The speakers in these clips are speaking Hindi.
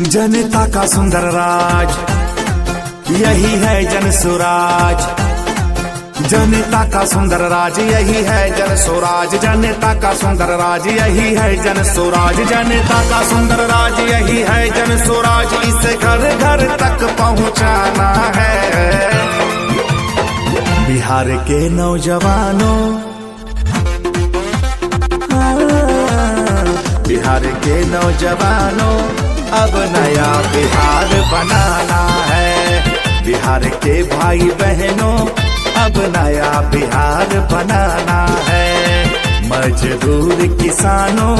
जनता का सुंदर राज, यही है जन स्वराज। जनता का सुंदर राज, यही है जन स्वराज। जनता का सुंदर राज, यही है जन स्वराज। जनता का सुंदर राज, यही है जन स्वराज। इसे घर घर तक पहुंचाना है। बिहार के नौजवानों, बिहार के नौजवानों, अब नया बिहार बनाना है। बिहार के भाई बहनों, अब नया बिहार बनाना है। मजदूर किसानों,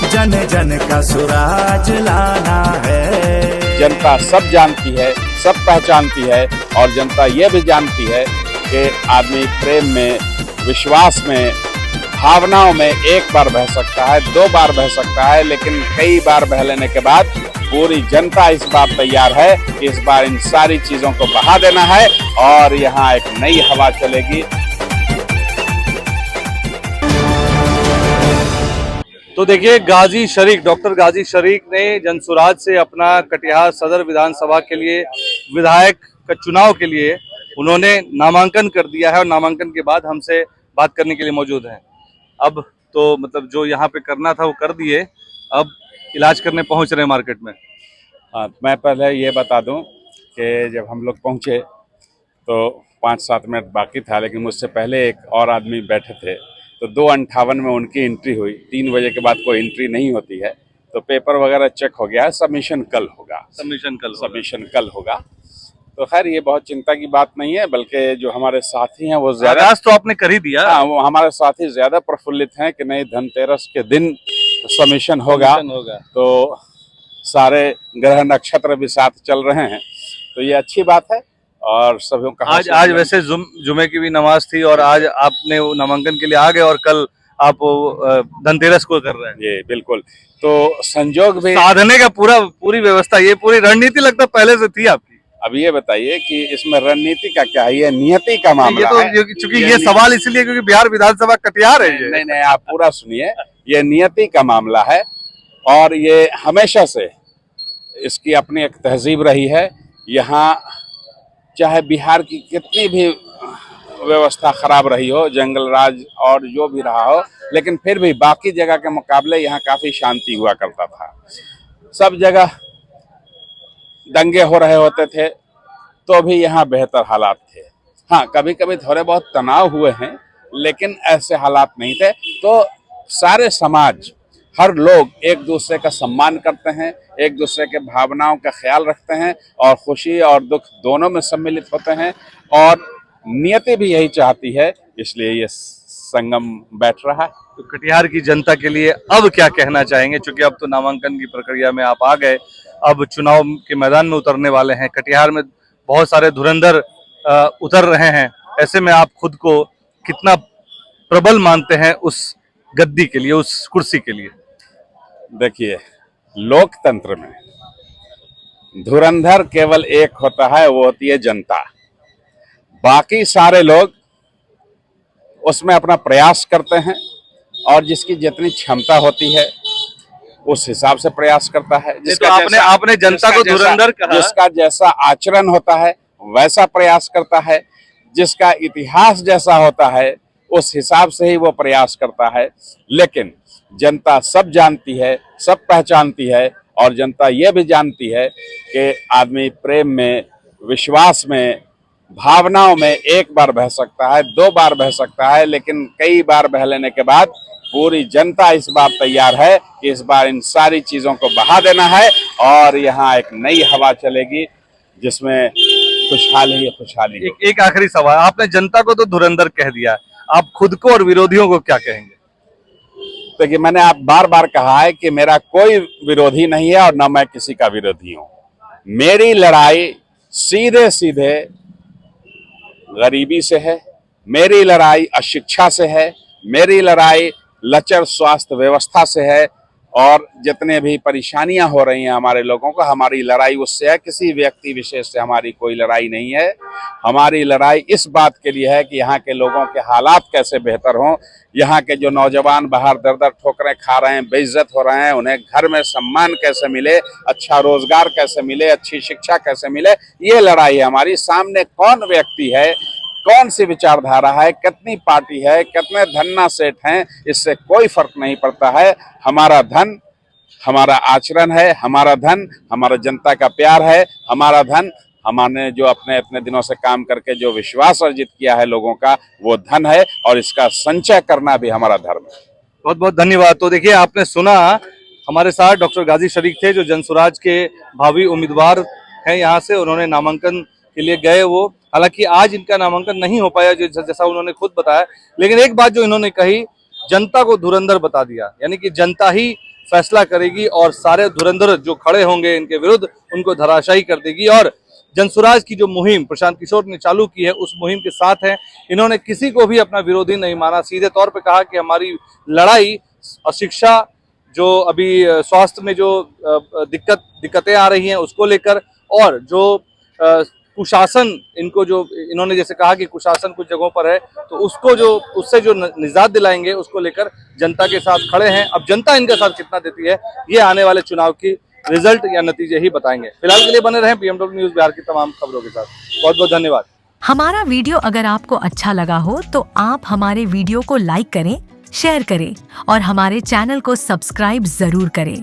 जन जन का स्वराज लाना है। जनता सब जानती है, सब पहचानती है, और जनता ये भी जानती है कि आदमी प्रेम में, विश्वास में, भावनाओं में एक बार बह सकता है, दो बार बह सकता है, लेकिन कई बार बह लेने के बाद पूरी जनता इस बार तैयार है कि इस बार इन सारी चीजों को बहा देना है और यहाँ एक नई हवा चलेगी। तो देखिए, गाजी शरीक, डॉक्टर गाजी शरीक ने जनसुराज से अपना कटिहार सदर विधानसभा के लिए, विधायक का चुनाव के लिए उन्होंने नामांकन कर दिया है और नामांकन के बाद हमसे बात करने के लिए मौजूद हैं। अब तो मतलब जो यहाँ पे करना था वो कर दिए, अब इलाज करने पहुंच रहे हैं मार्केट में। हाँ, मैं पहले ये बता दूं कि जब हम लोग पहुँचे तो 5-7 मिनट बाकी था, लेकिन मुझसे पहले एक और आदमी बैठे थे, तो 2:58 में उनकी एंट्री हुई। 3 बजे के बाद कोई एंट्री नहीं होती है, तो पेपर वगैरह चेक हो गया है। सबमिशन कल होगा। सबमिशन कल होगा। तो खैर ये बहुत चिंता की बात नहीं है, बल्कि जो हमारे साथी हैं वो ज्यादा, आगाज तो आपने कर ही दिया। हाँ, वो हमारे साथी ज्यादा प्रफुल्लित हैं कि नहीं, धनतेरस के दिन सबमिशन होगा। तो सारे ग्रह नक्षत्र भी साथ चल रहे हैं, तो ये अच्छी बात है। और सभी का आज वैसे जुमे की भी नमाज थी और आज आपने वो नामांकन के लिए आ गए और कल आप धनतेरस को कर रहे हैं। ये बिल्कुल, तो संजोग भी, साधने का पूरी व्यवस्था, ये पूरी रणनीति लगता पहले से थी आपकी। अब ये बताइए कि इसमें रणनीति का क्या है? ये नियति का मामला है। चूंकि ये सवाल इसलिए क्योंकि बिहार विधानसभा कटिहार है। नहीं नहीं, आप पूरा सुनिए। ये नियति का मामला है और ये हमेशा से इसकी अपनी एक तहजीब रही है। यहाँ चाहे बिहार की कितनी भी व्यवस्था खराब रही हो, जंगल राज और जो भी रहा हो, लेकिन फिर भी बाकी जगह के मुकाबले यहाँ काफी शांति हुआ करता था। सब जगह दंगे हो रहे होते थे तो भी यहाँ बेहतर हालात थे। हाँ, कभी कभी थोड़े बहुत तनाव हुए हैं, लेकिन ऐसे हालात नहीं थे। तो सारे समाज, हर लोग एक दूसरे का सम्मान करते हैं, एक दूसरे के भावनाओं का ख्याल रखते हैं और खुशी और दुख दोनों में सम्मिलित होते हैं, और नियति भी यही चाहती है, इसलिए ये संगम बैठ रहा है। तो कटिहार की जनता के लिए अब क्या कहना चाहेंगे? क्योंकि अब तो नामांकन की प्रक्रिया में आप आ गए, अब चुनाव के मैदान में उतरने वाले हैं। कटिहार में बहुत सारे धुरंधर उतर रहे हैं, ऐसे में आप खुद को कितना प्रबल मानते हैं उस गद्दी के लिए, उस कुर्सी के लिए? देखिए, लोकतंत्र में धुरंधर केवल एक होता है, वो होती है जनता। बाकी सारे लोग उसमें अपना प्रयास करते हैं और जिसकी जितनी क्षमता होती है उस हिसाब से प्रयास करता है। जिसका आपने जनता को धुरंधर कहा, जिसका जैसा आचरण होता है वैसा प्रयास करता है, जिसका इतिहास जैसा होता है उस हिसाब से ही वो प्रयास करता है। लेकिन जनता सब जानती है, सब पहचानती है, और जनता ये भी जानती है कि आदमी प्रेम में, विश्वास में, भावनाओं में एक बार बह सकता है, दो बार बह सकता है, लेकिन कई बार बह लेने के बाद पूरी जनता इस बार तैयार है कि इस बार इन सारी चीजों को बहा देना है और यहाँ एक नई हवा चलेगी जिसमें खुशहाली। एक आखिरी सवाल, आपने जनता को तो धुरंधर कह दिया, आप खुद को और विरोधियों को क्या कहेंगे? देखिए, मैंने आप बार बार कहा है कि मेरा कोई विरोधी नहीं है और न मैं किसी का विरोधी हूं। मेरी लड़ाई सीधे सीधे गरीबी से है, मेरी लड़ाई अशिक्षा से है, मेरी लड़ाई लचर स्वास्थ्य व्यवस्था से है, और जितने भी परेशानियां हो रही हैं हमारे लोगों को, हमारी लड़ाई उससे है, किसी व्यक्ति विशेष से हमारी कोई लड़ाई नहीं है। हमारी लड़ाई इस बात के लिए है कि यहाँ के लोगों के हालात कैसे बेहतर हों, यहाँ के जो नौजवान बाहर दर दर ठोकरें खा रहे हैं, बेइज्जत हो रहे हैं, उन्हें घर में सम्मान कैसे मिले, अच्छा रोजगार कैसे मिले, अच्छी शिक्षा कैसे मिले, ये लड़ाई है हमारी। सामने कौन व्यक्ति है, कौन सी विचारधारा है, कितनी पार्टी है, कितने धन्ना सेठ हैं, इससे कोई फर्क नहीं पड़ता है। हमारा धन हमारा आचरण है, हमारा धन हमारा जनता का प्यार है, हमारा धन हमने जो अपने इतने दिनों से काम करके जो विश्वास अर्जित किया है लोगों का, वो धन है और इसका संचय करना भी हमारा धर्म है। बहुत बहुत धन्यवाद। तो देखिए, आपने सुना, हमारे साथ डॉक्टर गाजी शरीक थे जो जनसुराज के भावी उम्मीदवार हैं यहाँ से। उन्होंने नामांकन के लिए गए, वो हालांकि आज इनका नामांकन नहीं हो पाया जैसा उन्होंने खुद बताया, लेकिन एक बात जो इन्होंने कही, जनता को धुरंधर बता दिया, यानी कि जनता ही फैसला करेगी और सारे धुरंधर जो खड़े होंगे इनके विरुद्ध उनको धराशायी कर देगी। और जनसुराज की जो मुहिम प्रशांत किशोर ने चालू की है, उस मुहिम के साथ हैं। इन्होंने किसी को भी अपना विरोधी नहीं माना, सीधे तौर पे कहा कि हमारी लड़ाई शिक्षा, जो अभी स्वास्थ्य में जो दिक्कतें आ रही हैं उसको लेकर, और जो कुशासन, इनको जो इन्होंने जैसे कहा कि कुशासन कुछ जगहों पर है, तो उसको जो उससे जो निजात दिलाएंगे उसको लेकर जनता के साथ खड़े हैं। अब जनता इनके साथ कितना देती है, ये आने वाले चुनाव की रिजल्ट या नतीजे ही बताएंगे। फिलहाल के लिए बने रहें PMW न्यूज़ बिहार की तमाम खबरों के साथ। बहुत बहुत धन्यवाद। हमारा वीडियो अगर आपको अच्छा लगा हो तो आप हमारे वीडियो को लाइक करें, शेयर करें और हमारे चैनल को सब्सक्राइब जरूर करें।